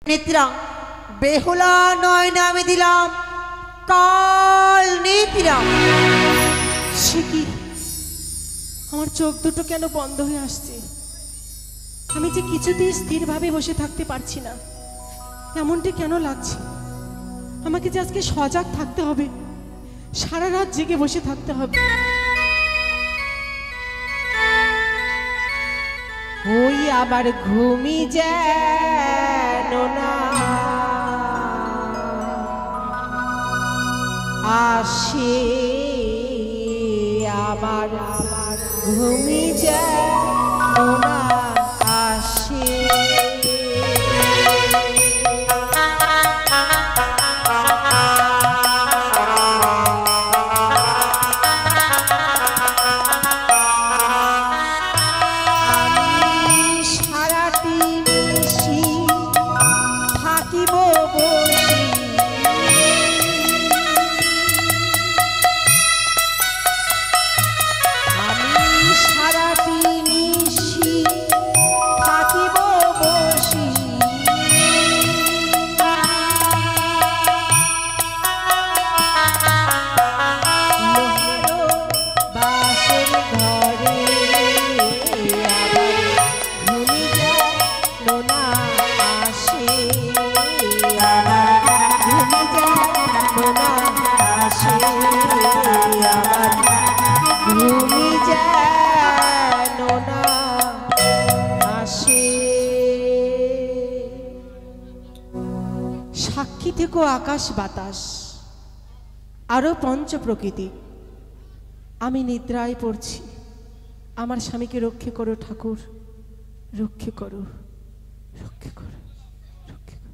নেত্রা বেহুলা নয়নে আমি দিলাম কাল নেত্রা। সে কি, আমার চোখ দুটো কেন বন্ধ হয়ে আসছে? আমি যে কিছুতেই স্থিরভাবে বসে থাকতে পারছি না, এমনটি কেন লাগছে? আমাকে যে আজকে সজাগ থাকতে হবে, সারা রাত জেগে বসে থাকতে হবে। ওই আবার ঘুমি যেন না আসে, আবার ঘুমি যেন না আসে। সাক্ষী থেকো আকাশ বাতাস আরো পঞ্চ প্রকৃতি। আমি নিদ্রায় পড়ছি, আমার স্বামীকে রক্ষে করো ঠাকুর, রক্ষে করো, রক্ষে করো, রক্ষে করো।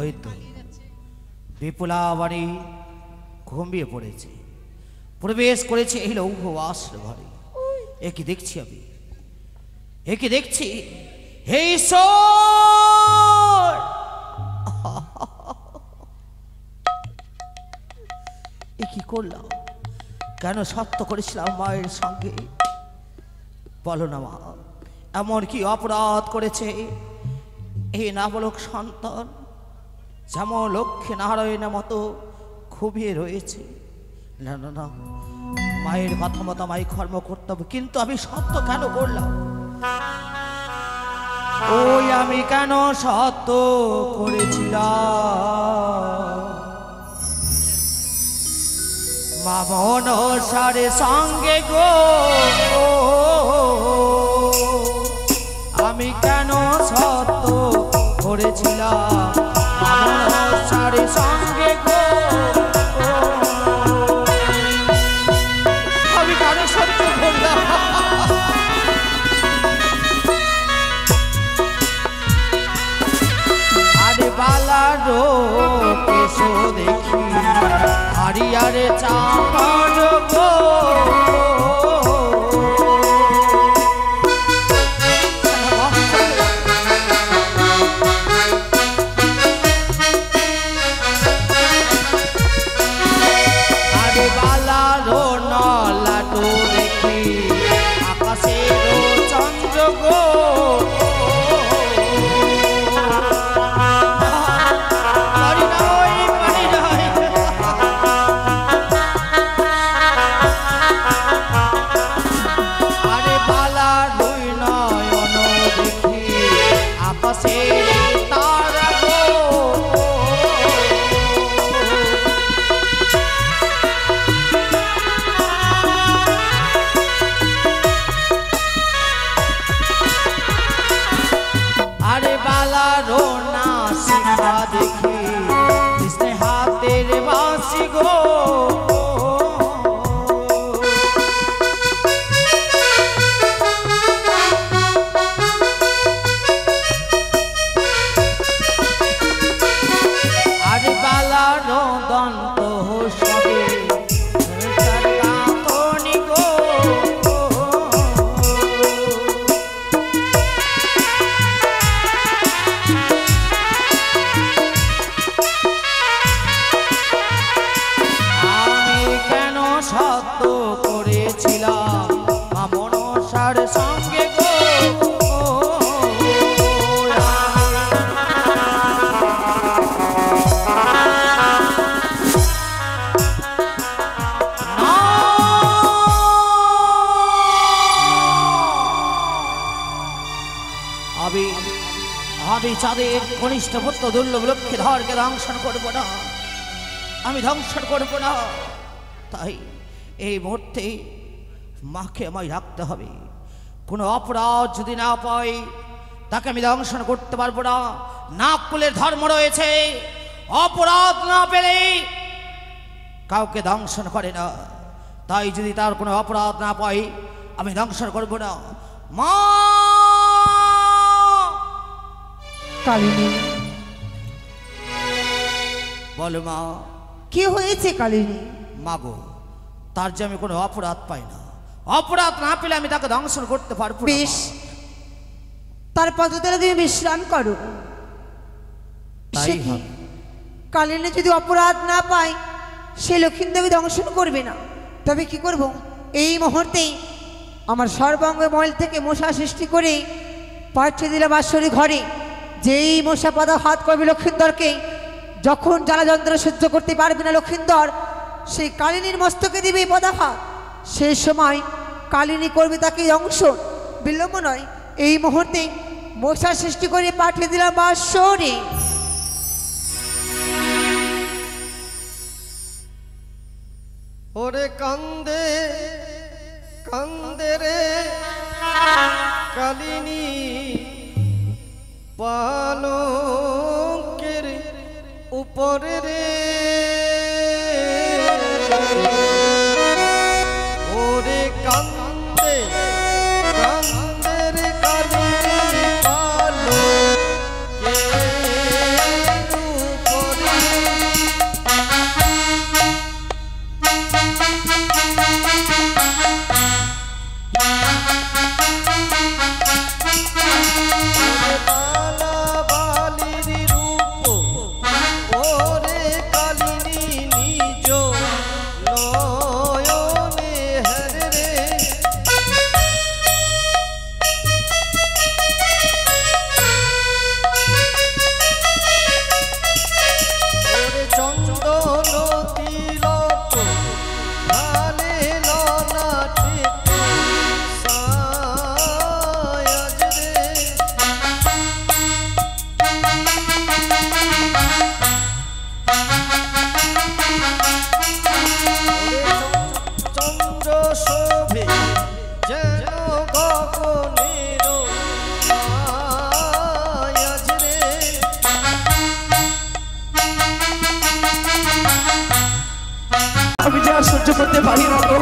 ওই তো বিপুলাবাড়ি ঘুমিয়ে পড়েছে, প্রবেশ করেছে এই লৌহ বাসর ঘরে। একে দেখছি আমি, একে দেখছি, হে ঈশ্বর, এ কি করলাম? কেন সত্য করেছিলাম মায়ের সঙ্গে? বলো না মা, এমন কি অপরাধ করেছে এই নাবালক সন্তান, যেমন লক্ষ্মী নারায়ণের মতো ঘুমিয়ে রয়েছে? না না না, মায়ের কথা মতো আমায় কর্ম করতে হবে। কিন্তু আমি সত্য কেন করলাম? ওই আমি কেন সত্য করেছিলাম? মামন সারে সঙ্গে গো, আমি কেন সত্য করেছিলাম? মামন সারে সঙ্গে গো, আমি কেন সত্য করলাম? আরে বালারো কেশো দেখি হারিয়ারে চাপড় গো, আরে বালারো নলাটো দেখি আকাশের চন্দ্র গো, দেখি কৃষ্ণের হাতের বাঁশি গো, সঙ্গে গো আমি চাঁদের কনিষ্ঠ পুত্র দুর্লভ লক্ষ্মীধরকে ধ্বংসন করব না, আমি ধ্বংসন করব না। তাই এই মুহূর্তে মাকে আমায় রাখতে হবে। কোনো অপরাধ যদি না পাই তাকে আমি ধ্বংসন করতে পারবো না। নাগকুলের ধর্ম রয়েছে, অপরাধ না পেলে কাউকে ধ্বংসন করে না। তাই যদি তার কোনো অপরাধ না পাই আমি ধ্বংসন করব না। মা কালিনী, বলো মা, কি হয়েছে কালিনী? মাগো, তার যে আমি কোনো অপরাধ পাই না, অপরাধ না পেলে আমি তাকে ধ্বংসন করতে পারবো না। বেশ, তার পদতলে তুমি বিশ্রাম করো। তাই হবে। কালিনী যদি অপরাধ না পায় সে লক্ষ্মীদেবী ধ্বংসন করবে না। তবে কি করব, এই মুহূর্তে আমার সর্বাঙ্গ ময়ল থেকে মশা সৃষ্টি করে পাঠিয়ে দিলাম বাসরি ঘরে। যেই মশা পদাঘাত করবে লক্ষিন্দরকে, যখন জ্বালা যন্ত্রণা সহ্য করতে পারবে না লক্ষিন্দর, সেই কালিনীর মস্তকে দিবে পদাঘাত। সেই সময় কালিনী করবে তাকে দংশন। বিলম্ব নয়, এই মুহূর্তে মশা সৃষ্টি করে পাঠিয়ে দিলাম বাসরে। ওরে কান্দে কান্দে রে কালিনী পালকের উপরে রে, ওরে কান্দে কান্দে রে কালিনী পালকের উপরে। সহ্য করতে পারি না গো।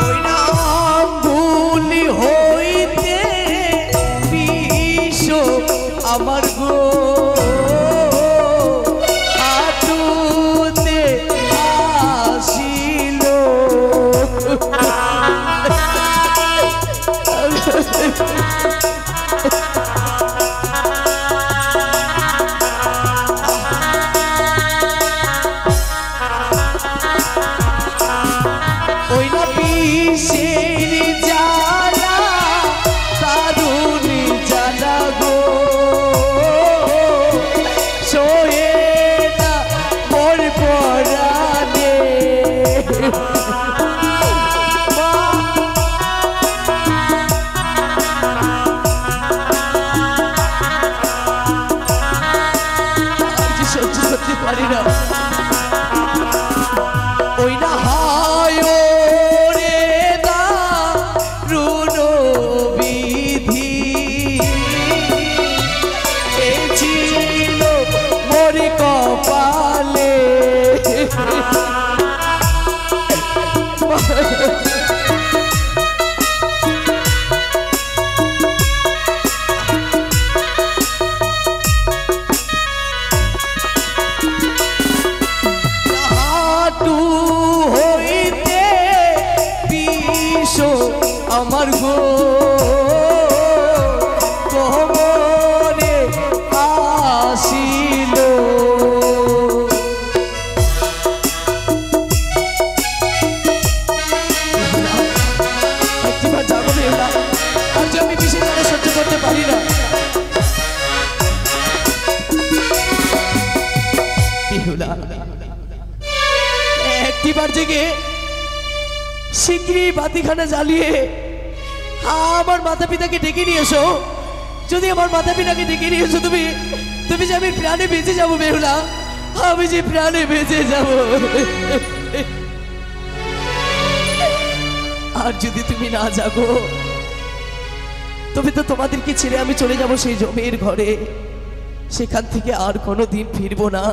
ওই নাঙ্গুলি হইতে বিষ আমার গো, হাঁটুতে আসিল। ওই না বিষের জ্বালা দারুণ জ্বালা গো, সয়ে না মোর পরাণে। সহ্য করতে পারি না। ওই না হয় রে দারুণ বিধি, এ ছিল মোর কপালে। বেহুলা, একটিবার জেগে শিগগিরই বাতিখানা জ্বালিয়ে আমার মাতা পিতাকে ডেকে নিয়ে এসো। যদি আমার মাতা পিতাকে ডেকে নিয়ে এসো তুমি তুমি যে আমি প্রাণে বেঁচে যাবো বেহুলা, আমি যে প্রাণে বেঁচে যাব। আর যদি তুমি না জাগো তবে তো তোমাদেরকে ছেড়ে আমি চলে যাব সেই জমির ঘরে, সেখান থেকে আর কোনো দিন ফিরবো না।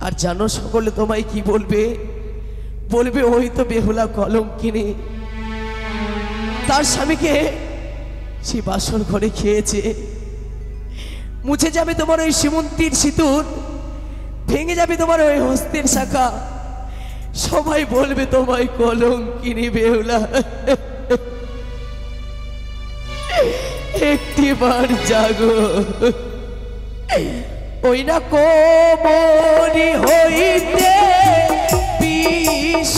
আর জানো সকলে তোমায় কি বলবে? বলবে ওই তো বেহুলা কলঙ্কিনী, তার স্বামীকে সে বাসর ঘরে খেয়েছে। মুছে যাবে তোমার ওই সীমন্তীর সিঁদুর, ভেঙে যাবে তোমার ওই হস্তের শাখা, সবাই বলবে তোমায় কলঙ্কিনী বেহুলা। একটিবার জাগো, ওই না কোমরি হইতে বিষ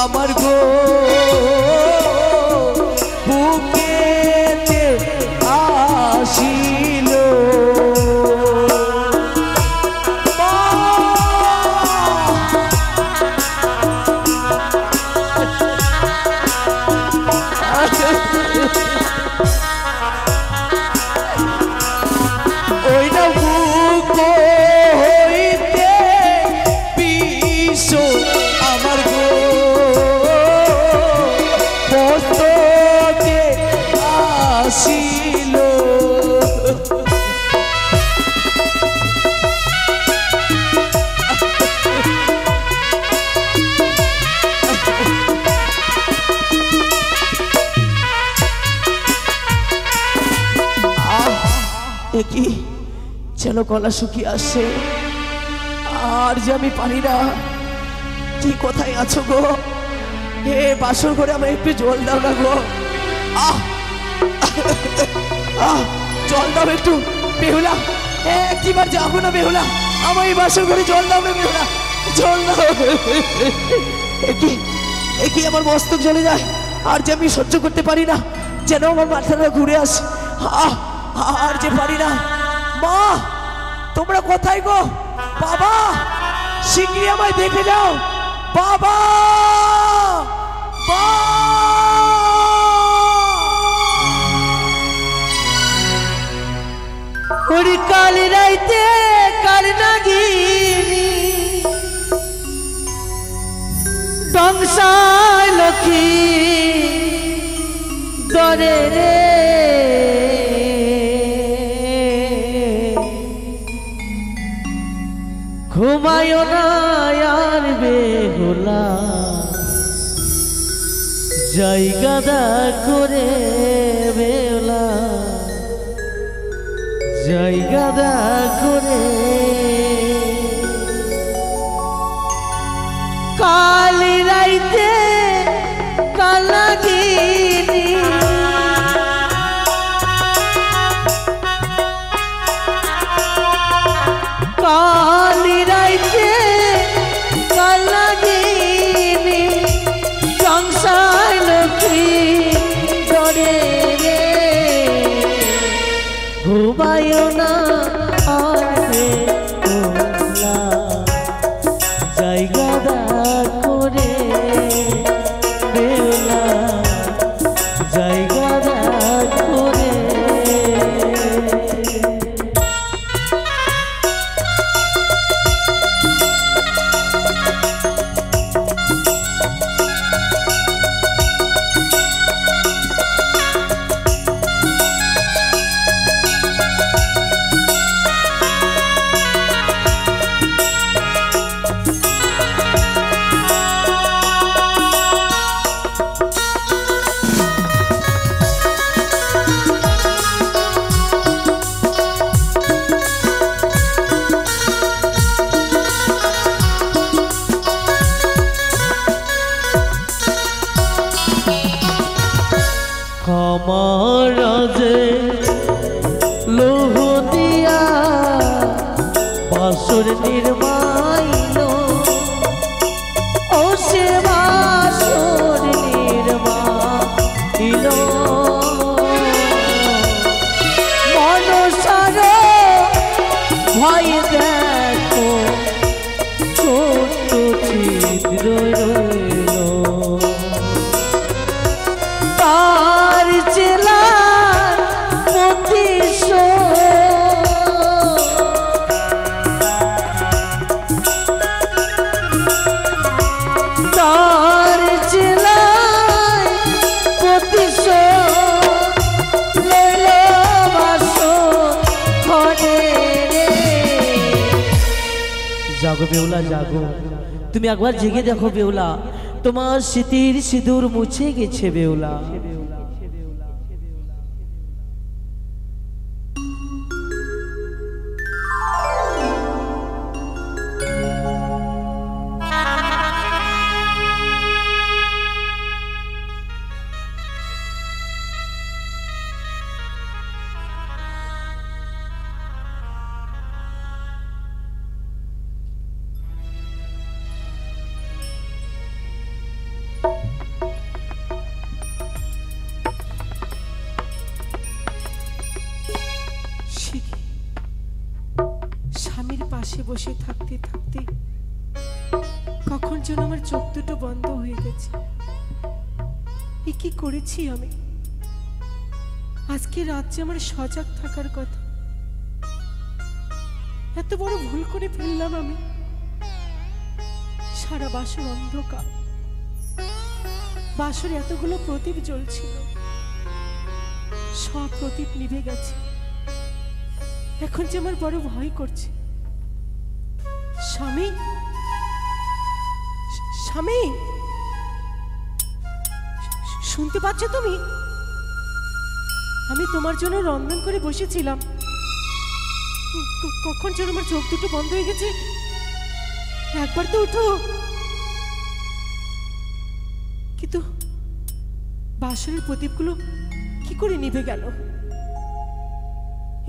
আমার গো বুকেতে আসিল। ওই না বুক হইতে বিষ আমার গো মস্তকে আসিল। কি যেন গলা শুকিয়ে আসে, আর যে আমি পারি না। কি কোথায় আছো গো? হে বাসর করে আমার একটু জল দাও না গো। আহ আহ জল দাও একটু বেহুলা, একবার যাবো না বেহুলা, আমার এই বাসর করে জল দাও না বেহুলা, জল দাও। কি আমার মস্তক জ্বলে যায়, আর যে আমি সহ্য করতে পারি না, যেন আমার মাথাটা ঘুরে আসে। আর যে পারি না। মা তোমরা কোথায় গো? বাবা শিগগিরই আমায় দেখে যাও। বাবা ওরে কাল রাইতে কাল নাগিনী সংসার লক্ষ্মী দরে রে ঘুমায় না আর বেহুলা জায়গা দা করে বেহুলা জায়গা দা করে কালি রাইতে কালাগিনী কালি রাইতে কালাগিনী সংসার লক্ষ্মী ডরে রে ঘুমায় না আর বেহুলা জায়গা দা করে বেহুলা জায়গা দা করে কমরাজে লোহ দিয়া বাসর নির্মাইল ও সে বাসর নির্মাইল মনসার ভয় দেখো জাগো বেউলা জাগো, তুমি একবার জেগে দেখো বেউলা, তোমার স্মৃতির সিঁদুর মুছে গেছে বেউলা। সে কি? স্বামীর পাশে বসে থাকতে থাকতে কখন যেন আমার চোখ দুটো বন্ধ হয়ে গেছে। এ কি করেছি আমি? আজকে রাত যে আমার সজাগ থাকার কথা, এত বড় ভুল করে ফেললাম আমি। সারা বাসর অন্ধকার, বাসরে এতগুলো প্রদীপ জ্বলছিল, সব প্রদীপ নিভে গেছে। এখন যে আমার বড় ভয় করছে। স্বামী, স্বামী, শুনতে পাচ্ছ তুমি? আমি তোমার জন্য রন্ধন করে বসেছিলাম, কখন যেন আমার চোখ দুটো বন্ধ হয়ে গেছে। একবার তো উঠো। কিন্তু বাসরের প্রদীপগুলো কি করে নিভে গেল?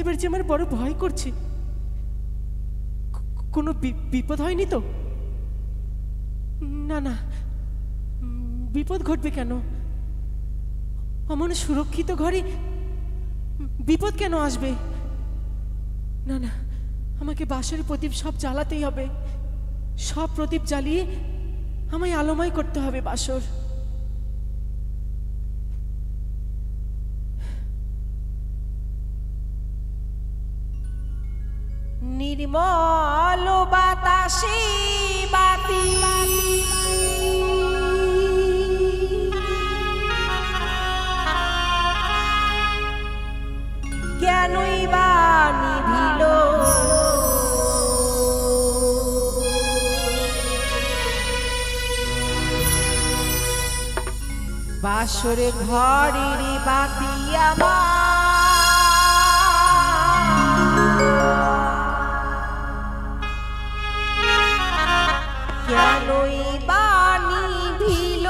এবার যে আমার বড় ভয় করছে। কোনো বিপদ হয়নি তো? না না, বিপদ ঘটবে কেন? অমন সুরক্ষিত ঘরে বিপদ কেন আসবে? না না, আমাকে বাসরের প্রদীপ সব জ্বালাতেই হবে। সব প্রদীপ জ্বালিয়ে আমায় আলোময় করতে হবে বাসর। নির্মল বাতাসে বাতি কেনই বা নিভিল, বাসরে ঘরের বাতি আমার কেনই বা নিভিল।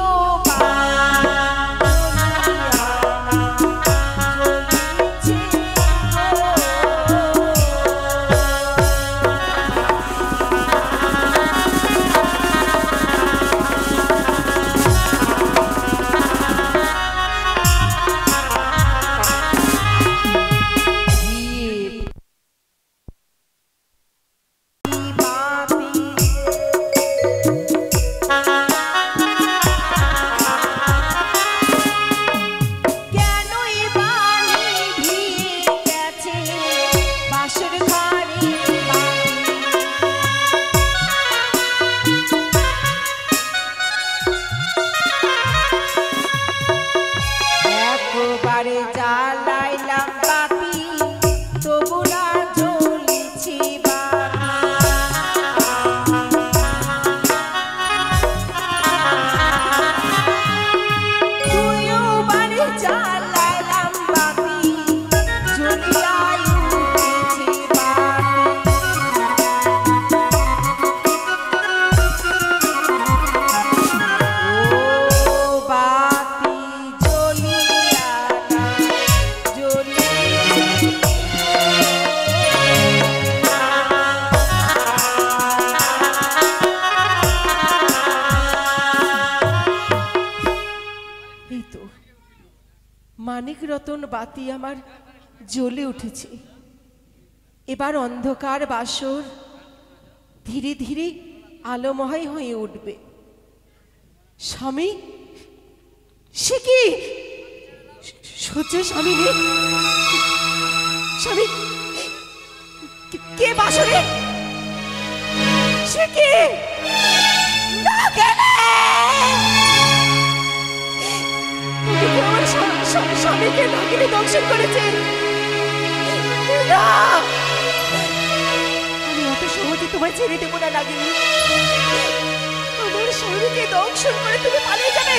মানিক রতন বাতি আমার জ্বলে উঠেছে। এবার অন্ধকার বাসর ধীরে ধীরে আলোময় হয়ে উঠবে। স্বামী, সে কি? সূর্যের স্বামী নেই। স্বামী, কে বাসরে? সে কি? না গেলে আমার স্বামীকে নাগিনী দংশন করেছে। আমি অত সহজে তোমায় ছেড়ে দেবো না নাগিনী। আমার স্বামীকে দংশন করে তুমি পালিয়ে যাবে,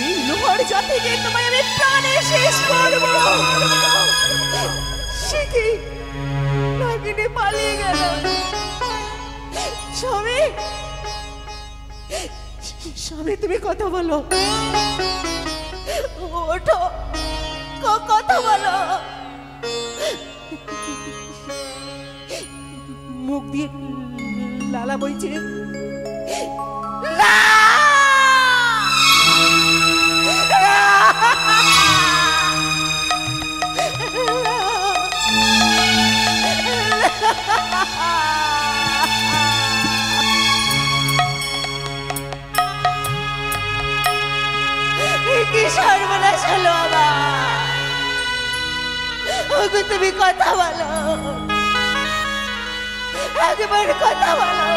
এই লোহার জাতিকে তোমায় আমি প্রাণে শেষ করব। সে কি নাগিনী পালিয়ে গেল? স্বামী, স্বামী তুমি কথা বলো, ওঠো, কথা বলো। মুখ দিয়ে লালা বইছে। কি সর্বনাশ হলো আমার? তুমি কথা বলো, একবার কথা বলো।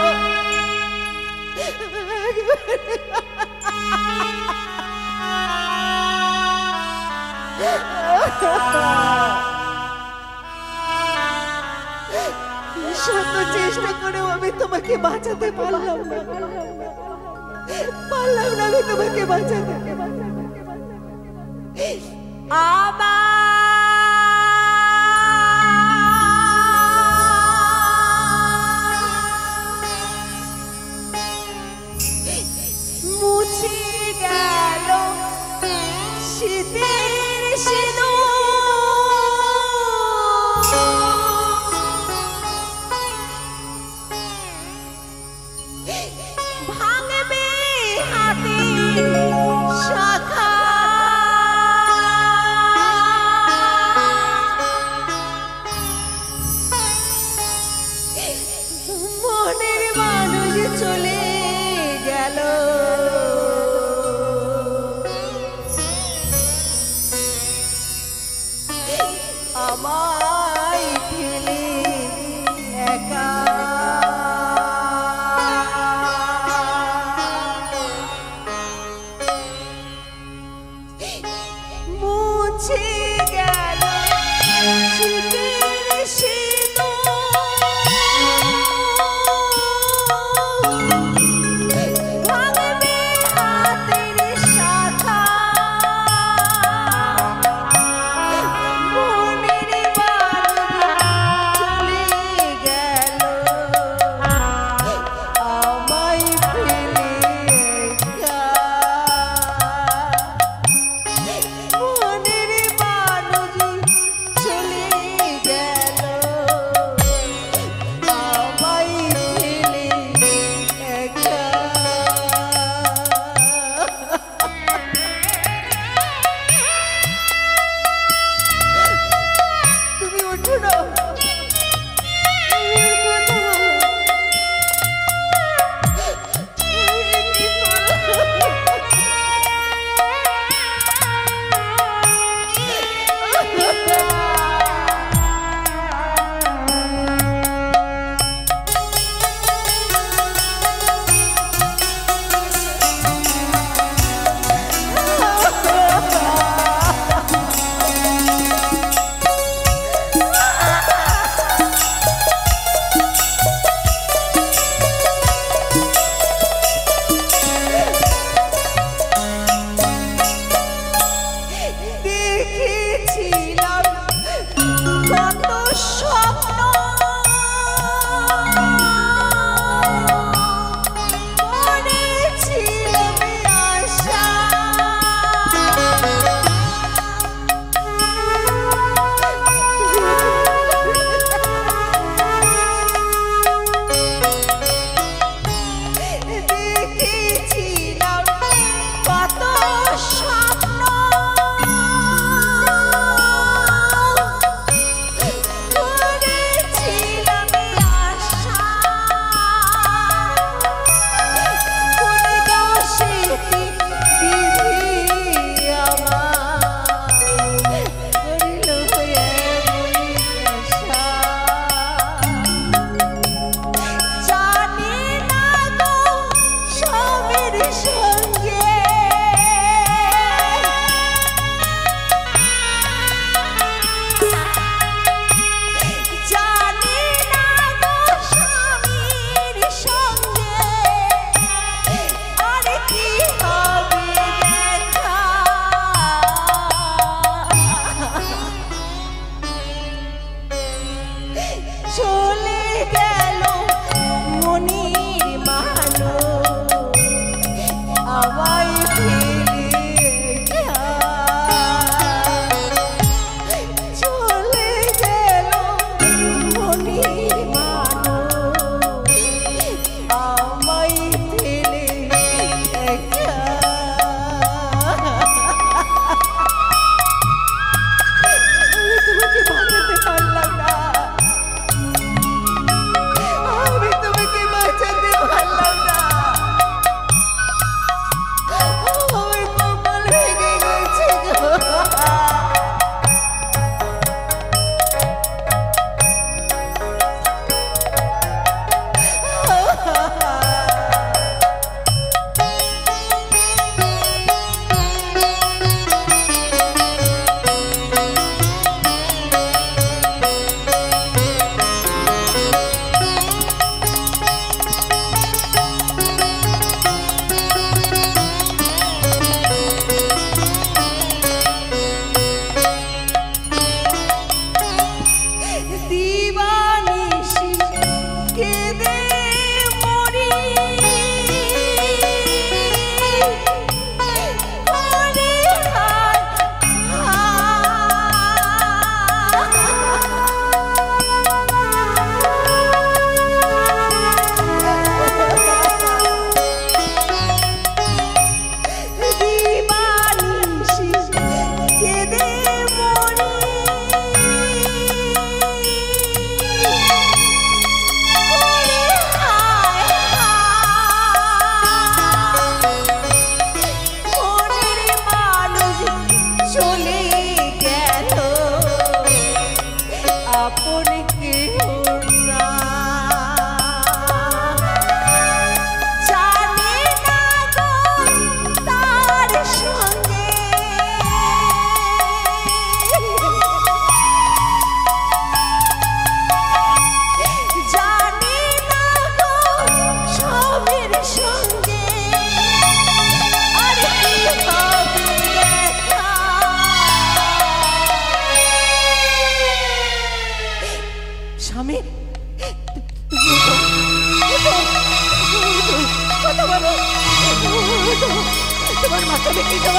শত চেষ্টা করেও আমি তোমাকে বাঁচাতে পারলাম না, আমি তোমাকে বাঁচাতে। মুছে গেল শীতের সিঁদুর, ভাঙবে হাতের শাখা, মনের মানুষ চলে গেল, আমায় ফেলে একা। মুছে গেল শীতের সিঁদুর,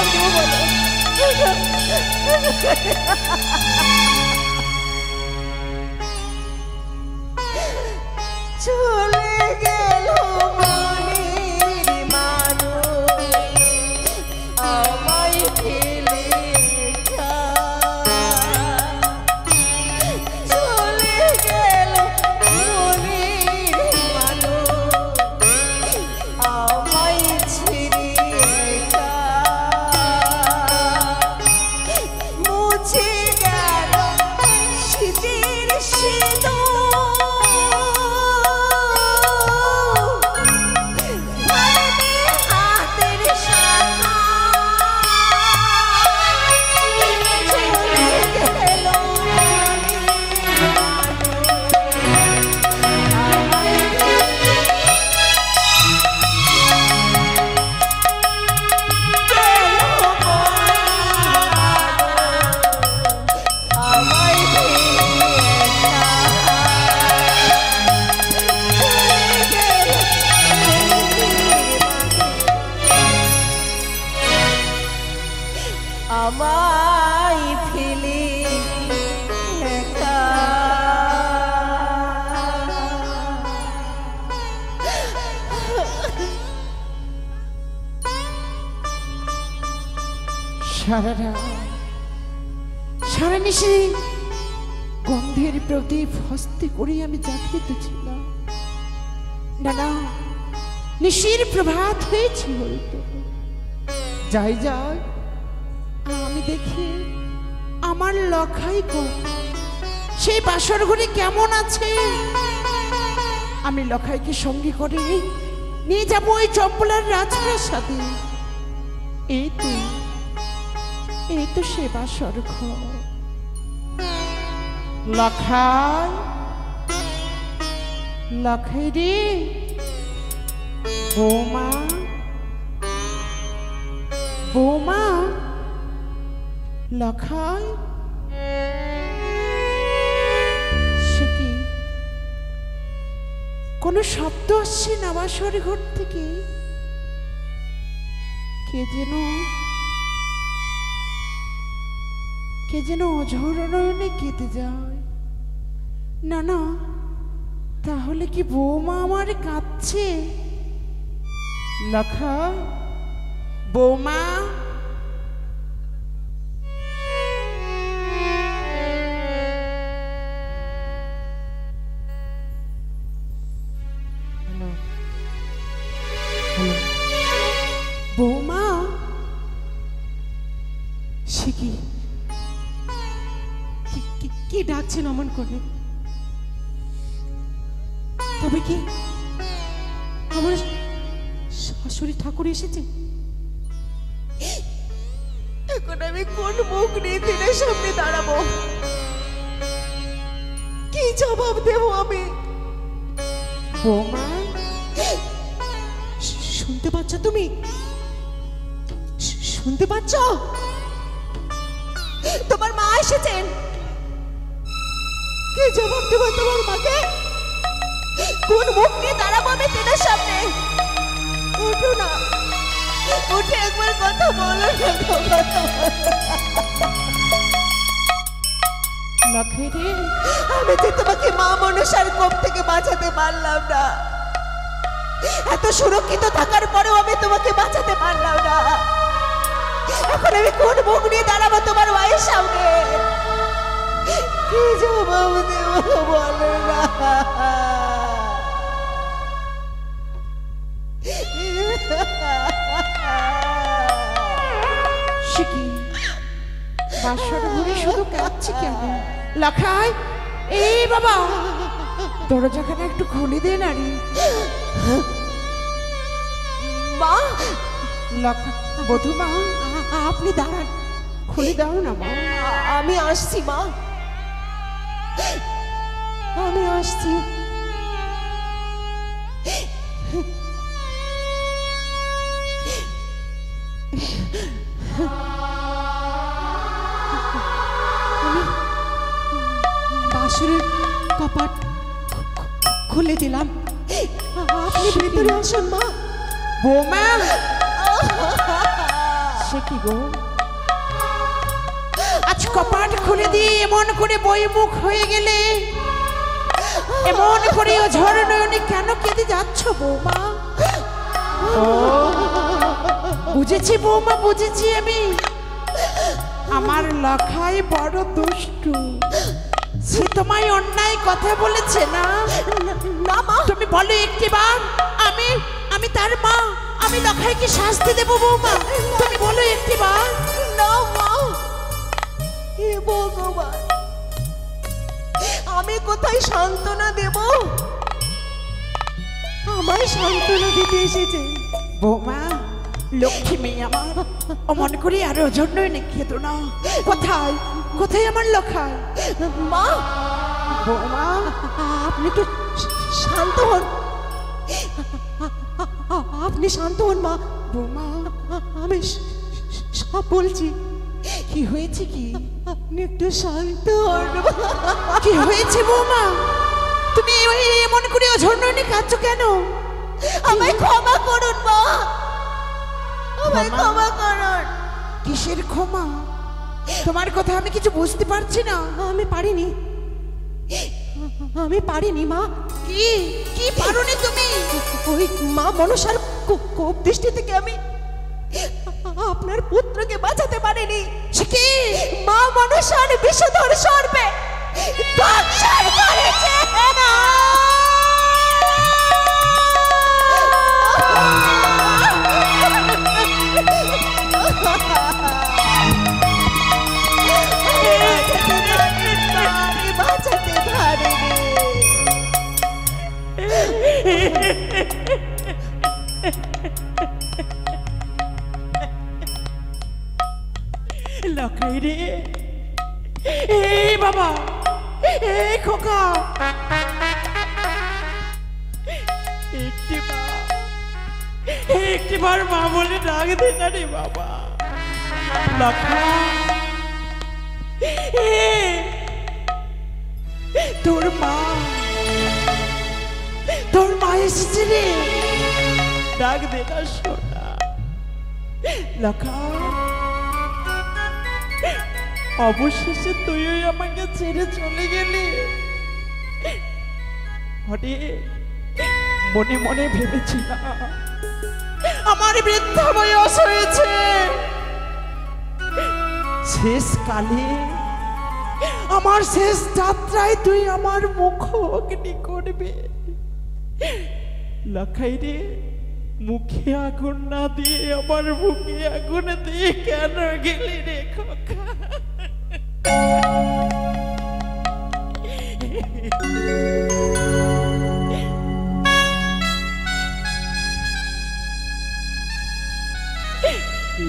জবাব দেবো বলো? চলে গেল মনের মানুষ আমায় ফেলে একা। চলে গেল মনের মানুষ আমায় ছেড়ে একা। মুছে গেল শীতের সিঁদুর আমায় ফেলে একা। সারা নিশে গন্ধের প্রদীপ হস্তে করে আমি জাগিত ছিলাম। না নিশির প্রভাত হয়েছে হয়তো। যাই যাই আমি দেখি আমার লখাই সেই বাসর ঘরে কেমন আছে। আমি লখাইকে সঙ্গে করে নিয়ে যাবো ওই চম্পলার রাজপ্রাসাদে। এই তো সে বাসর ঘর। লখাই লখাই রে বৌমা বৌমা লখাই। সে কি কোনো শব্দ আসছে না বাসর ঘর থেকে? কে যেন অঝোর নয়নে কেঁদে যায়। না তাহলে কি বৌমা আমার কাঁদছে? লখা বৌমা বৌমা। সে কি ডাকছেন অমন করে? তবে কি আমার শাশুড়ি ঠাকুর এসেছে? এখন আমি কোন মুখ নিয়ে দিনের সামনে দাঁড়াবো? কি জবাব দেবো আমি? বৌমা শুনতে পাচ্ছ তুমি? শুনতে পাচ্ছ? তোমার মা এসেছেন। কি জবাব দেবো তোমার মাকে? কোন মুখ নিয়ে দাঁড়াবো আমি দিনের সামনে? উঠো না, উঠে একবার কথা বলো না। লখাই রে আমি যে তোমাকে মা মনসার কোপ থেকে বাঁচাতে পারলাম না, এত সুরক্ষিত থাকার পরেও আমি তোমাকে বাঁচাতে পারলাম না। এখন আমি কোন মুখ নিয়ে দাঁড়াবো তোমার মায়ের সামনে? কি জবাব দেবো বলো না। সে কি বাসর ঘরে শুধু কাঁদছে কেন? লখাই এই বাবা দরজাখানা একটু খুলে দে না রে। মা, লখা বধূমা আপনি দাঁড়ান, খুলে দাও না মা। আমি আসছি মা, আমি আসছি। বাসরের কপাট খুলে দিলাম। আপনি ভেতরে আসুন মা। বৌমা সে কি গো, আজ কপাট খুলে দিয়ে এমন করে বইমুখ হয়ে গেলে, এমন করে ঝড় নয়নে কেন কেঁদে যাচ্ছ বৌমা? বুঝেছি বৌমা, বুঝেছি আমি। আমার লখাই বড় দুষ্টু, সে তোমায় অন্যায় কথা বলেছে না? না মা, তুমি বলো একটিবার, আমি আমি তার মা, আমি লখাইকে শাস্তি দেব বৌমা? তুমি বলো একটিবার। না মা, হে ভগবান, আমি কোথায় সান্ত্বনা দেব? আমায় সান্ত্বনা দিতে এসেছে বৌমা। লক্ষ্মী মেয়ে আমার, অমন করে আর ওজন খেতো না। কোথায় কোথায় আমার লখাই? মা, বৌমা আপনি তো শান্ত হন, আপনি শান্ত হন মা। বৌমা আমি সব বলছি। কি হয়েছে কি? আপনি একটু শান্ত হন। কি হয়েছে বৌমা? তুমি এমন করে অঝর্ণনে কাঁদছো কেন? আমায় ক্ষমা করুন মা, আমায় ক্ষমা করুন। কিসের ক্ষমা? তোমার কথা আমি কিছু বুঝতে পারছি না। আমি পারিনি, আমি পারিনি মা। কি কি পারোনি তুমি? ওই মা মনসার কোপ দৃষ্টি থেকে আমি আপনার পুত্রকে বাঁচাতে পারিনি। সে কি? মা মনসার বিষধর সর্পে দংশন করেছে। বাঁচাতে পারিনি। লখাই রে, এই বাবা, এই খোকা, একটিবার মা বলে ডাক দে না রে বাবা। লখা, তোর মা, তোর মা এসেছে রে, ডাক দে না সোনা। লখা, অবশেষে তুইও আমাকে ছেড়ে চলে গেলি। মনে মনে ভেবেছিলাম আমার বৃদ্ধা বয়স হয়েছে, শেষ কালে আমার শেষ যাত্রায় তুই আমার মুখ অগ্নি করবে। লখাই রে, মুখে আগুন না দিয়ে আমার মুখে আগুন দিয়ে কেন গেলি রে খোকা?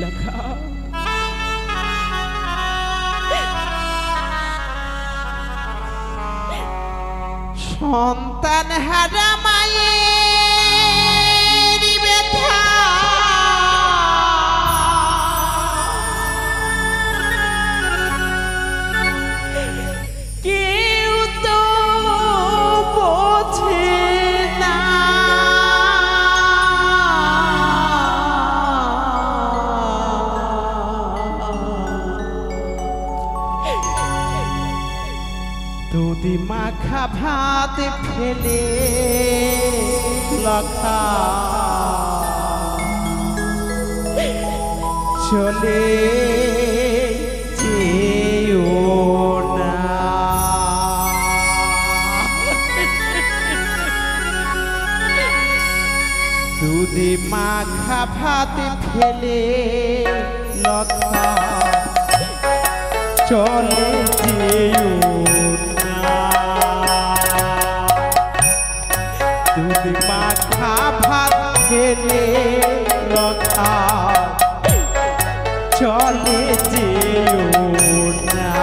লখা, সন্তান হারা মায়ের ব্যথা কেউ তো বোঝে না। দুধি মাখা ভাত ফেলে লখা চলে যেও না। দুধি মাখা ভাত ফেলে লখা চলে যেও না। দুধ মাখা ভাত খেলে লখা চলে যেও না।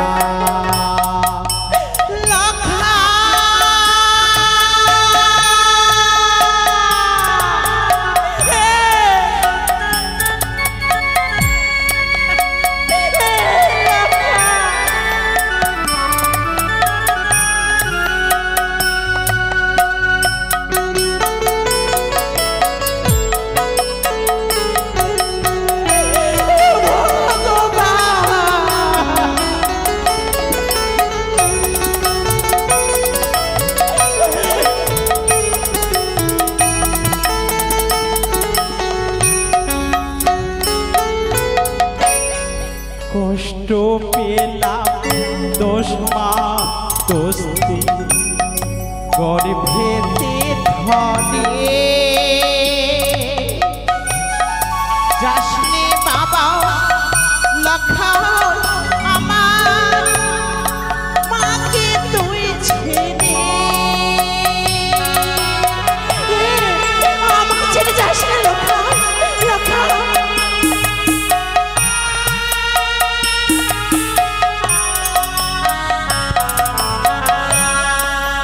লখা, মা দোস্তি গর্ভেতে ধরে যাসনে বাবা লক্ষা আমার মাকে তুই ছেড়ে আমাকে ছেড়ে যাস না লক্ষা লক্ষা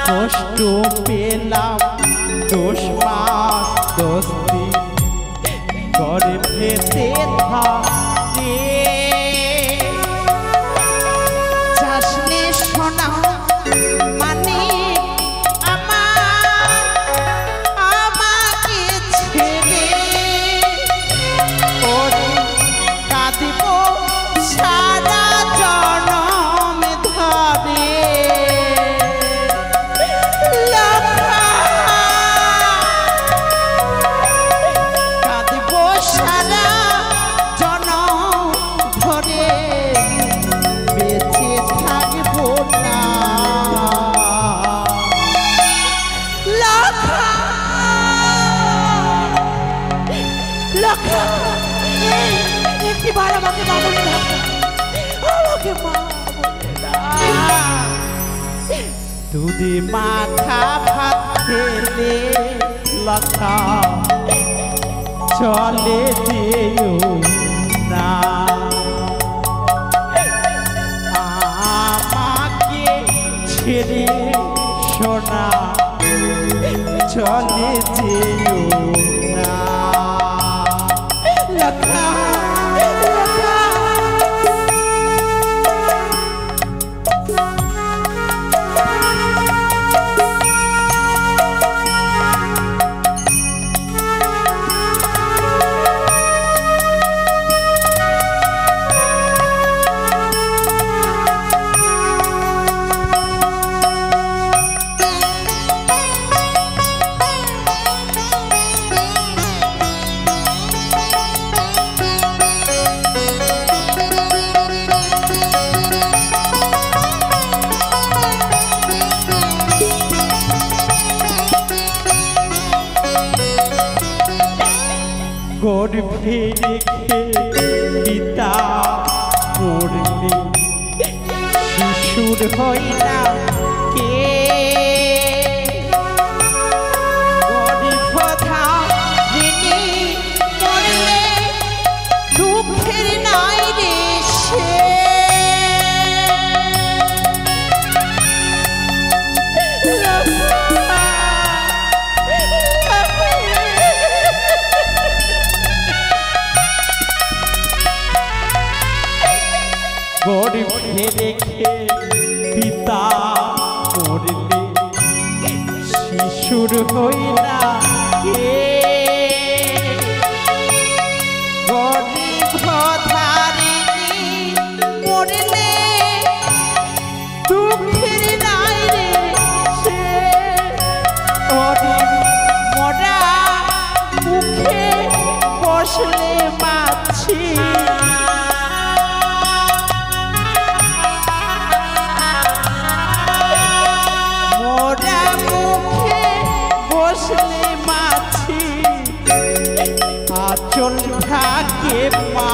কষ্ট পেলাম দোষ মা দোস্তি গর্ভেতে ধরে যাসনে সোনা মানে আমার আমাকে ছেড়ে ওরে কাঁদিব সারা জনম ধরে কাঁদিব সারা জনম ধরে বেঁচে থাকব না লক্ষা লক্ষা একটিবার আমাকে মা বলে ডাক আমাকে মা বলে ডাক দুধে মাথা ভাত খেলে লক্ষা চলে যেও না আমাকে ছেড়ে সোনা চলে যেও না লক্ষা লক্ষা গর্ভে রেখে পিতা পড়লে শিশুর হয় না কে গর্ভধারিণী মরলে দুঃখের নাই রে সে গর্ভে রেখে পিতা পড়লে শিশুর হই না কে গর্ভধারিণী মরলে দুঃখের নাই রে সে ওরে মরা মুখে বসলে মাছি মরা মুখে বসলে মাছি আচল থাকে মা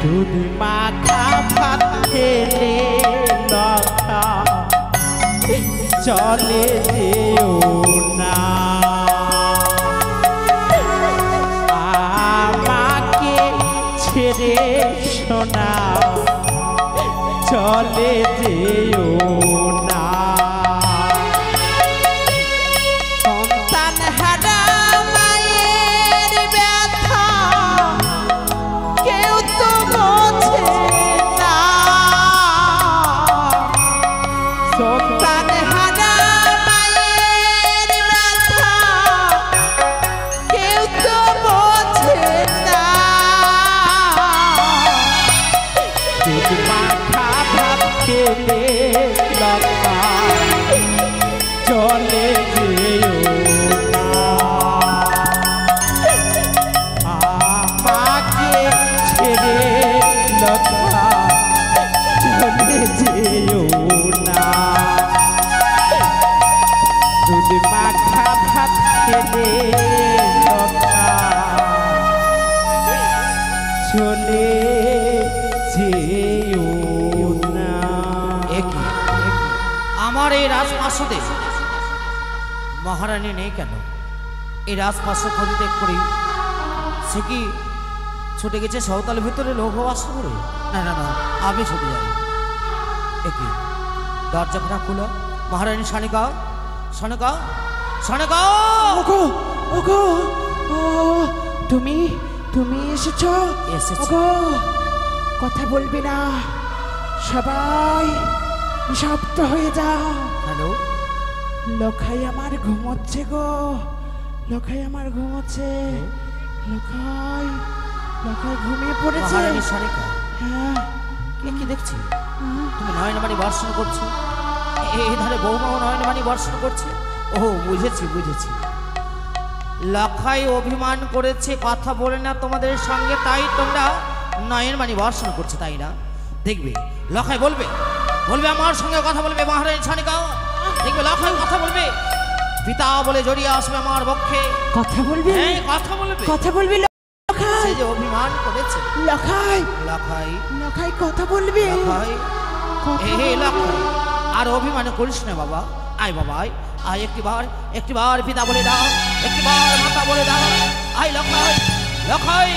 দুধ মাখা ভাত খেলে লক্ষা চলে যেও না আমাকে ছেড়ে সোনা চলে যেও না সন্তান হারা মায়ের ব্যথা কেউ তো বোঝে না সন্তান হারা মায়ের ব্যথা কেউ তো বোঝে না দুধ মাখা ছেড়ে কথা চলে যেও না। আমার এই রাজপ্রাসাদে মহারানী নেই কেন? এই রাজপ্রাসাদ পরিত্যাগ করি সে কি ছুটে গেছে সাঁওতালের ভিতরে লৌহ আসতে করে? না না না, আমি ছুটে যাই। একই দরজাটা খুলো। মহারানী সানিকা, সানিকা, সানিকা! ওগো ওগো, ও তুমি তুমি এসেছো? এসেছি। ওগো কথা বলবি না, সবাই নিঃশব্দ হয়ে যাও। হ্যালো, লখাই আমার ঘুমোচ্ছে গো, লখাই আমার ঘুমোচ্ছে। লখাই লখাই ঘুমিয়ে পড়েছে। মহারানী সানিকা, হ্যাঁ, কি দেখছি? তুমি নয়নবাণী বর্ষণ করছো, এই ধারে বৌমাও নয়নবাণী বর্ষণ করছে। ও বুঝেছি বুঝেছি, লখাই অভিমান করেছে, কথা বলে না তোমাদের সঙ্গে, তাই তোমরা নয়নবাণী বর্ষণ করছো, তাই না? দেখবে লখাই বলবে, বলবে আমার সঙ্গে কথা বলবে। মহারানী সানিকা দেখবে লখাই কথা বলবে, পিতা বলে জড়িয়ে আসবে আমার পক্ষে। কথা বলবি? হ্যাঁ, কথা বলবে। কথা বলবি লখাই? সে যে অভিমান করেছে। লখাই লখাই, লখাই কথা বলবি? লখাই, কথা হে লখাই, আর অভিমান করিস না বাবা। আয় বাবা, আয় আয়, একটিবার পিতা বলে দাও, একটিবার মাতা বলে দাও। আয় লখাই, লখাই,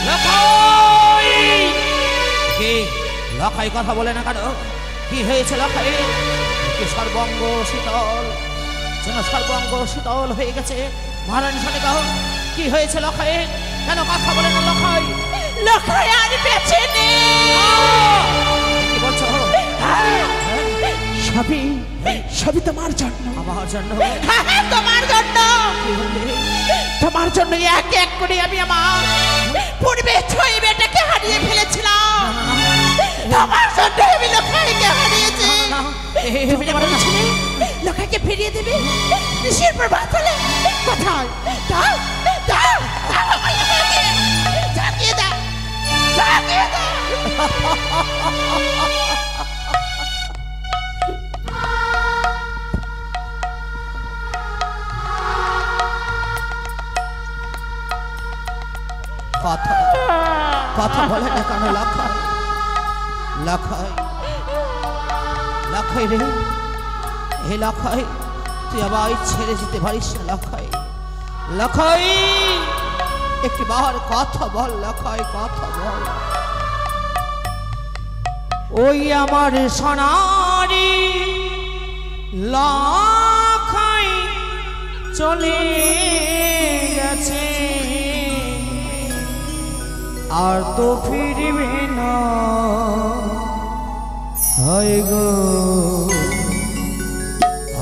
লখাই! কে লখাই কথা বলে না কেন? কি হয়েছে লখাই? কি সর্বঙ্গ শীতল, যেন সর্বঙ্গ শীতল হয়ে গেছে। মহারানী সানিকা, কি হয়েছে লখাই? কেন কথা বলে না লখাই? লখাই আর বেঁচে নেই। কি বলছো? সবই সবই তোমার জন্য। আমার জন্য? হ্যাঁ, তোমার জন্য। কি হলে? তোমার জন্য এক এক করে আমি আমার পূর্বে 6 বেটাকে হারিয়ে ফেলেছিলাম। তোমার জন্য আমি লখাইকে হারিয়েছি। তুমি যে বলেছিলে লখাইকে ফিরিয়ে দেবে, নিশির পর বাঁচলে কোথায়? দাও দাও আমার লখাইকে, জাগিয়ে দাও, জাগিয়ে দাও। কথা কথা বলে না কেন লখাই? লখাই, লখাই রে, হে লখাই, তুই আবার ছেড়ে যেতে পারিস না লখাই। লখাই, একটিবার কথা বল লখাই, কথা বল। ওই আমার সোনারি লখাই চলে গেছে, আর তো ফিরবে না। হায় গো,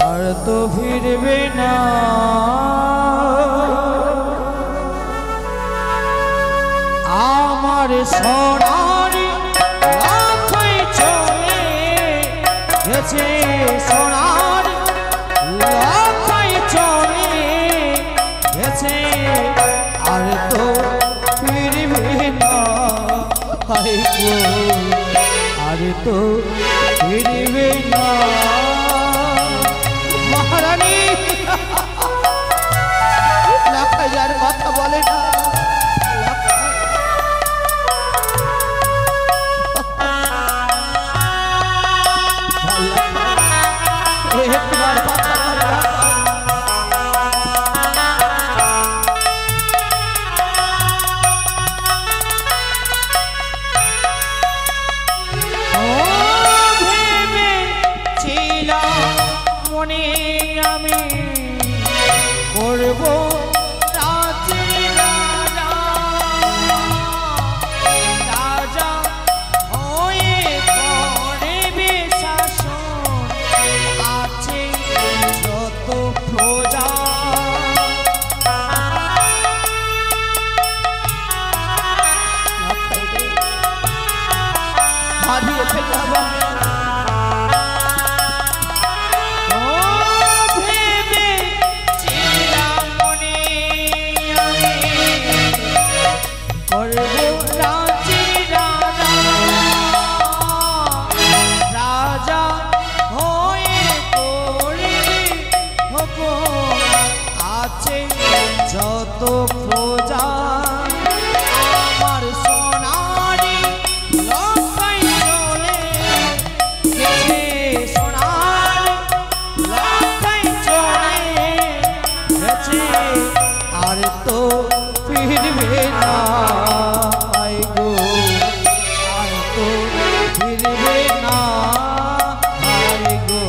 আর তো ফিরবে না। আমার সোনারি লখাই চলে গেছে, সোনার লখাই চলে গেছে, আর তো ফিরবে না। হায় গো, আর তো ফিরবে না। মহারানী লখাই আর কথা বলে না। একবার কথা বলে না। মনে আমি করব রাজা হয়ে করবে শাসন, আছে যত প্রজা। হারিয়ে ফেললাম আছে শত প্রজা আমার সোনারি লঙ্কায় চলে গেছে, সোনার লঙ্কায় চলে গেছে, আর তো ফিরবে না আয় গো, আর তো ফিরবে না আয় গো,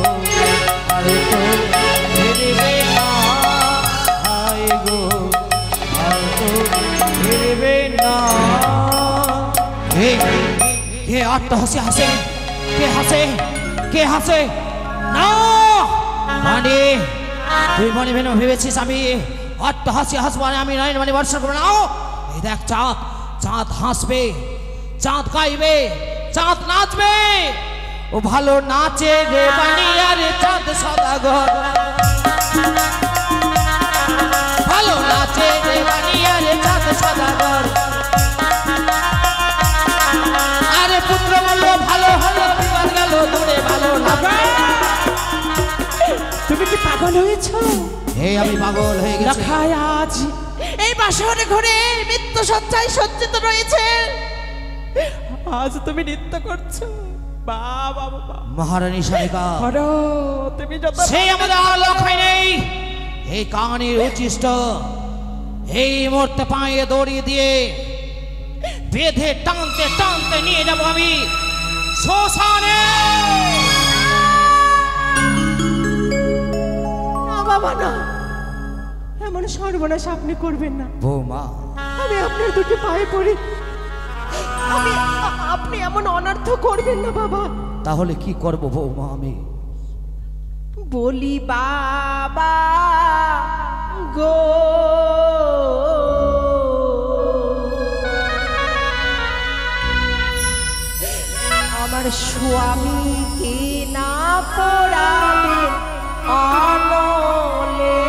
আর তো ফিরবে না আয় গো, আর তো ফিরবে না। কে আত্মহাসি হাসে, কে হাসে, কে হাসে না মানে তুই মনে মনে ভেবেছিস আমি আত্মহাসি হাসবো, আমি নয় মানে বর্ষা করবো না। এই দেখ চাঁদ, চাঁদ হাসবে, চাঁদ গাইবে, চাঁদ নাচবে, ও ভালো নাচে রে বানিয়া রে চাঁদ সদাগর, ভালো নাচে রে বানিয়া রে চাঁদ সদাগর। আরে পুত্র বললো ভালো হলো, বিবাদ গেল দূরে ভালো লাগে। তুমি কি পাগল হয়েছো? এই আমি পাগল হয়ে গেছি। দেখায় আজ এই বাসরে ঘরে মৃত্যু সজ্জায় সজ্জিত রয়েছে, আজ তুমি নৃত্য করছো। বাবা বাবা মহারানী সারিকা করো, তুমি যত সেই আমাদের আর লক্ষ্য নেই। এই কাহানির উচ্ছিষ্ট এই মুহূর্তে পায়ে দড়ি দিয়ে বেঁধে টানতে টানতে নিয়ে যাবো আমি শ্মশানে। না বাবা না, এমন সর্বনাশ আপনি করবেন না। বৌমা আমি আপনার দুটি পায়ে পড়ি, আপনি এমন অনর্থ করবেন না বাবা। তাহলে কি করব বৌমা? আমি বলি বাবা গো, আমার স্বামীকে না পড়াবে অনলে,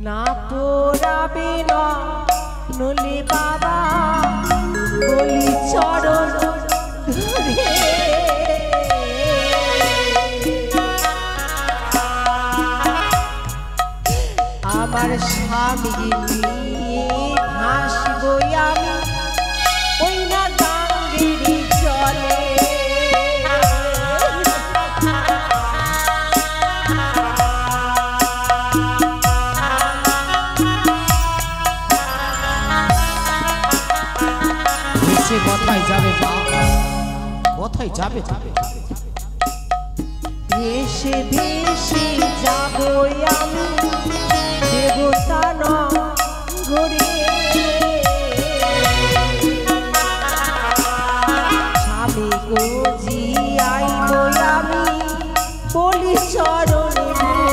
না পড়াবে না নলে বাবা বলি চরণ ধরে, আমার স্বামী নিয়ে ভাসবো আমি ওই না গাঙ্গের জলে। সে কোথায় যাবে মা? কোথায় যাবে? ভেসে ভেসে যাবো আমি দেবতা নগরে, স্বামী গো জিয়াইবো আমি বলি চরণে ধরে।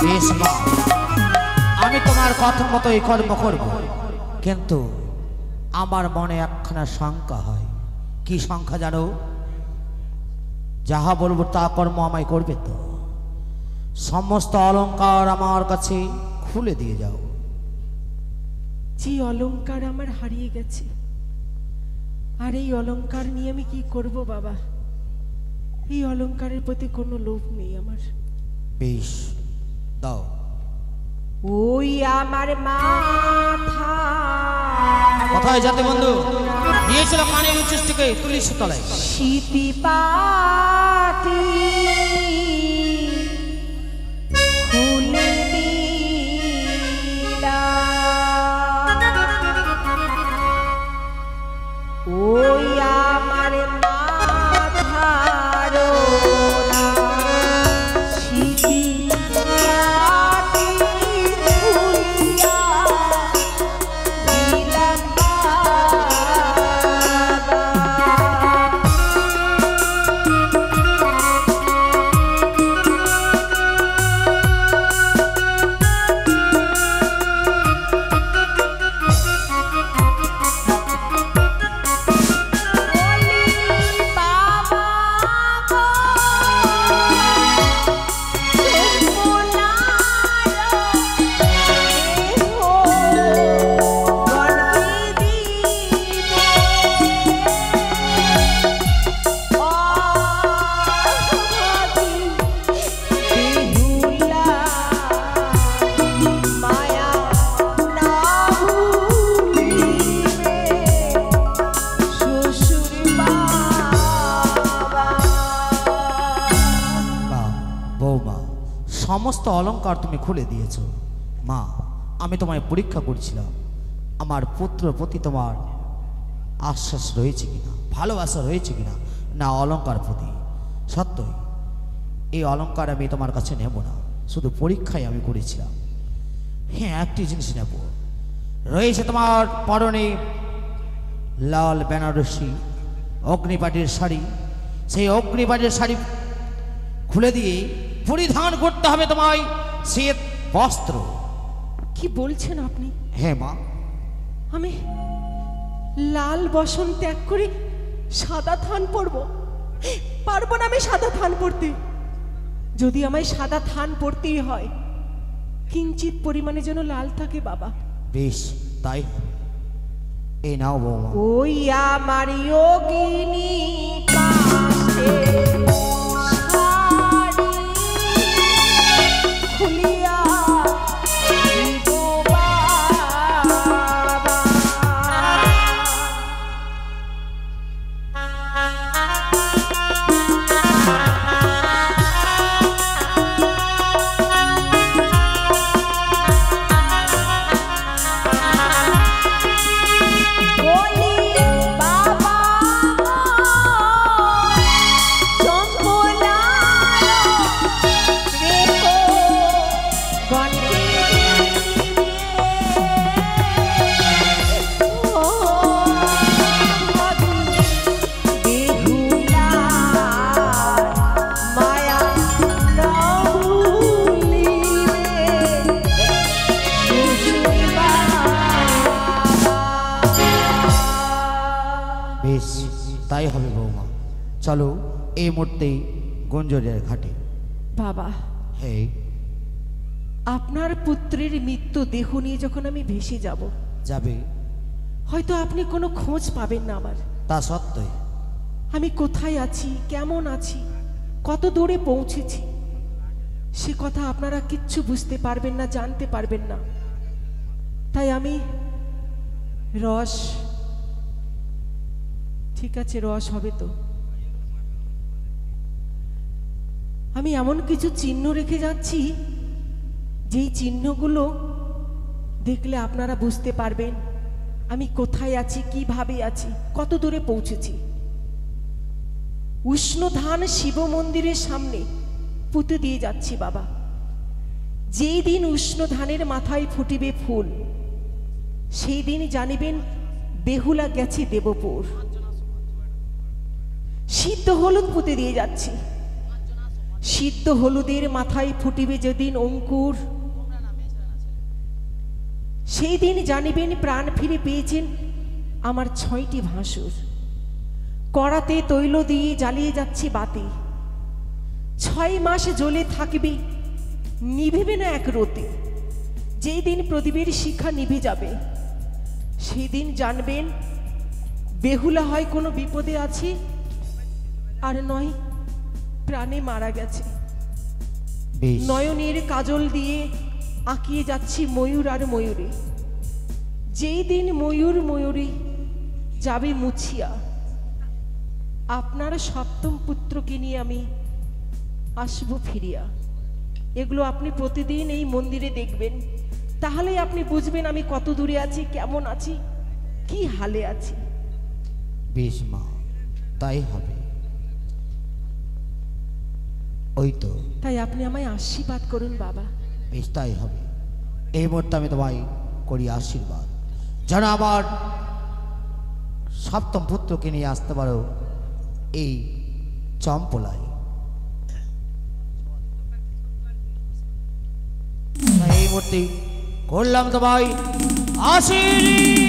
বেশ মা, আমি তোমার কথা মতো এই কর্ম করব, কিন্তু আমার মনে একখানা শঙ্কা হয়। কি শঙ্কা জানো? যাহা বলবো তা কর্ম আমায় করবে তো? সমস্ত অলংকার আমার কাছে খুলে দিয়ে যাও। যে অলংকার আমার হারিয়ে গেছে, আর এই অলংকার নিয়ে আমি কি করব বাবা? এই অলংকারের প্রতি কোনো লোভ নেই আমার। বেশ দাও। ওই আমার মাথা কোথায় যাতে বন্ধু? নিয়েছিল কানের উচ্চষ্টিকে তুলিস তলায়। শীতি পাটি খুলে দিলা, ওই আমার মাথার শীতি পাটি খুলিয়া দিলাম সমস্ত অলংকার তুমি খুলে দিয়েছো। মা, আমি তোমায় পরীক্ষা করছিলাম আমার পুত্রের প্রতি তোমার আশ্বাস রয়েছে কিনা, ভালোবাসা রয়েছে কিনা, না অলংকার প্রতি। সত্যই এই অলংকার আমি তোমার কাছে নেব না, শুধু পরীক্ষাই আমি করেছিলাম। হ্যাঁ, একটি জিনিস নেব, রয়েছে তোমার পরনে লাল বেনারসি অগ্নিপাটির শাড়ি। সেই অগ্নিপাটির শাড়ি খুলে দিয়ে পরিধান করতে হবে তোমায় শ্বেত বস্ত্র। কি বলছেন আপনি? হ্যাঁ মা। আমি লাল বসন ত্যাগ করে সাদা থান পরব? পারবো না আমি সাদা থান পরতে। যদি আমায় সাদা থান পরতেই হয়, কিঞ্চিত পরিমাণে যেন লাল থাকে বাবা। বেশ, তাই এই নাও বৌমা। ওই আমার যোগিনী পাশে শাড়ি খুলিয়া দিব বাবা। বলি বাবা বেশ, তাই হবে বৌমা। চলো এই মুহূর্তেই গুঞ্জরের ঘাটে। বাবা, হ্যাঁ, আপনার পুত্রের মৃত্যু দেহ নিয়ে যখন আমি ভেসে যাব, যাবে, হয়তো আপনি কোনো খোঁজ পাবেন না আমার। তা সত্ত্বেও আমি কোথায় আছি, কেমন আছি, কত দূরে পৌঁছেছি, সে কথা আপনারা কিচ্ছু বুঝতে পারবেন না, জানতে পারবেন না। তাই আমি রস, ঠিক আছে রস হবে তো, আমি এমন কিছু চিহ্ন রেখে যাচ্ছি যেই চিহ্নগুলো দেখলে আপনারা বুঝতে পারবেন আমি কোথায় আছি, কিভাবে আছি, কত দূরে পৌঁছেছি। উষ্ণ ধান শিব মন্দিরের সামনে পুঁতে দিয়ে যাচ্ছি বাবা। যেই দিন উষ্ণ ধানের মাথায় ফুটিবে ফুল, সেই দিন জানিবেন বেহুলা গেছে দেবপুর। সিদ্ধ হলুদ পুঁতে দিয়ে যাচ্ছি। সিদ্ধ হলুদের মাথায় ফুটিবে যেদিন অঙ্কুর, সেই দিন জানিবেন প্রাণ ফিরে পেয়েছেন আমার 6টি ভাসুর। কড়াতে তৈল দিয়ে জ্বালিয়ে যাচ্ছি বাতি। 6 মাস জ্বলে থাকবে, নিভিবে না এক রতি। যেই দিন প্রদীপের শিখা নিভে যাবে, সেই দিন জানবেন বেহুলা হয় কোনো বিপদে আছে, আর নয় প্রাণে মারা গেছে। বেশ, নয়নের কাজল দিয়ে আঁকিয়ে যাচ্ছি ময়ূর আর ময়ূরী। যেই দিন ময়ূর ময়ূরী যাবে মুছিয়া, আপনার 7ম পুত্রকে নিয়ে আমি আসবো ফিরিয়া। এগুলো আপনি প্রতিদিন এই মন্দিরে দেখবেন, তাহলেই আপনি বুঝবেন আমি কত দূরে আছি, কেমন আছি, কি হালে আছি। বেশ মা, তাই হবে। ওই তো, তাই আপনি আমায় আশীর্বাদ করুন বাবা। বেশ, তাই হবে। এই মুহূর্তে আমি তোমায় করি আশীর্বাদ, যেন আবার 7ম পুত্রকে নিয়ে আসতে পারো এই চম্পলায়। এই মুহূর্তে করলাম তোমায় আশীর্বাদ।